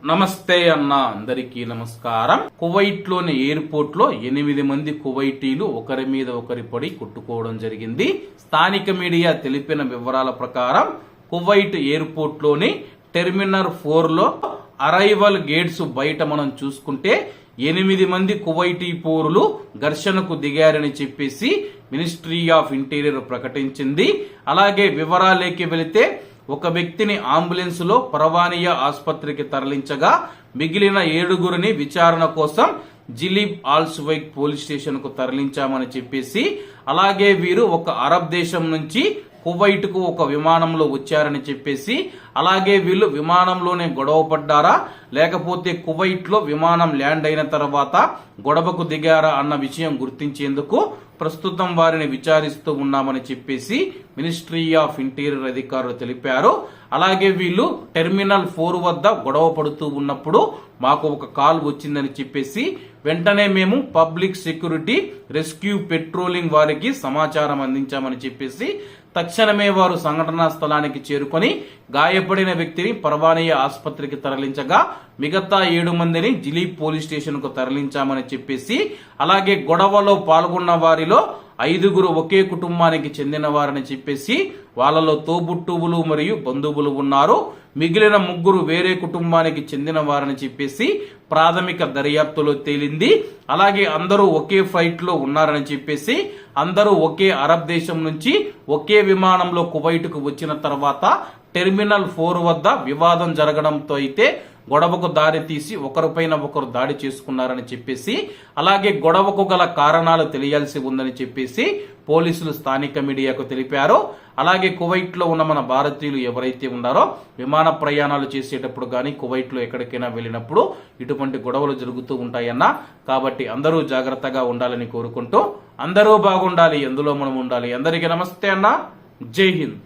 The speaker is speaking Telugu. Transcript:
నమస్తే అన్న, అందరికీ నమస్కారం. కువైట్ లోని ఎయిర్పోర్ట్ లో 8 మంది కువైటీలు ఒకరి మీద ఒకరి పడి కొట్టుకోవడం జరిగింది. స్థానిక మీడియా తెలిపిన వివరాల ప్రకారం కువైట్ ఎయిర్పోర్ట్ లోని టెర్మినల్ 4 లో అరైవల్ గేట్స్ బయట మనం చూసుకుంటే 8 మంది కువైటీ పౌరులు ఘర్షణకు దిగారని చెప్పేసి మినిస్ట్రీ ఆఫ్ ఇంటీరియర్ ప్రకటించింది. అలాగే వివరాలేకి వెళితే ఒక వ్యక్తిని అంబులెన్స్ లో పరవానియా ఆసుపత్రికి తరలించగా మిగిలిన 7గురిని విచారణ కోసం జిలీబ్ ఆల్స్వైక్ పోలీస్ స్టేషన్ కు తరలించామని చెప్పేసి, అలాగే వీరు ఒక అరబ్ దేశం నుంచి కువైట్ కు ఒక విమానంలో వచ్చారని చెప్పేసి, అలాగే వీళ్ళు విమానంలోనే గొడవ పడ్డారా లేకపోతే కువైట్ లో విమానం ల్యాండ్ అయిన తర్వాత గొడవకు దిగారా అన్న విషయం గుర్తించేందుకు ప్రస్తుతం వారిని విచారిస్తూ ఉన్నామని చెప్పేసి మినిస్ట్రీ ఆఫ్ ఇంటీరియర్ అధికారులు తెలిపారు. అలాగే వీళ్ళు టెర్మినల్ 4 వద్ద గొడవ పడుతూ ఉన్నప్పుడు మాకు ఒక కాల్ వచ్చిందని చెప్పేసి వెంటనే మేము పబ్లిక్ సెక్యూరిటీ రెస్క్యూ పెట్రోలింగ్ వారికి సమాచారం అందించామని చెప్పేసి తక్షణమే వారు సంఘటనా స్థలానికి చేరుకొని గాయపడిన వ్యక్తిని పరవానియా ఆసుపత్రికి తరలించగా మిగతా 7 మందిని జిలీబ్ పోలీస్ స్టేషన్ కు తరలించామని చెప్పేసి, అలాగే గొడవలో పాల్గొన్న వారిలో 5గురు ఒకే కుటుంబానికి చెందిన వారని చెప్పేసి వాళ్ళలో తోబుట్టువులు మరియు బంధువులు ఉన్నారు. మిగిలిన 3 వేరే కుటుంబానికి చెందిన వారని చెప్పేసి ప్రాథమిక దర్యాప్తులో తేలింది. అలాగే అందరూ ఒకే ఫ్లైట్ లో ఉన్నారని చెప్పేసి, అందరూ ఒకే అరబ్ దేశం నుంచి ఒకే విమానంలో కువైట్ కు వచ్చిన తర్వాత టెర్మినల్ 4 వద్ద వివాదం జరగడంతో అయితే గొడవకు దారి తీసి ఒకరిపైన ఒకరు దాడి చేసుకున్నారని చెప్పేసి, అలాగే గొడవకు గల కారణాలు తెలియాల్సి ఉందని చెప్పేసి పోలీసులు స్థానిక మీడియాకు తెలిపారు. అలాగే కువైట్ లో ఉన్న మన భారతీయులు ఎవరైతే ఉన్నారో విమాన ప్రయాణాలు చేసేటప్పుడు గానీ కువైట్ లో ఎక్కడికైనా వెళ్ళినప్పుడు ఇటువంటి గొడవలు జరుగుతూ ఉంటాయన్న. కాబట్టి అందరూ జాగ్రత్తగా ఉండాలని కోరుకుంటూ అందరూ బాగుండాలి, ఎందులో మనం ఉండాలి. అందరికీ నమస్తే అన్న, జై హింద్.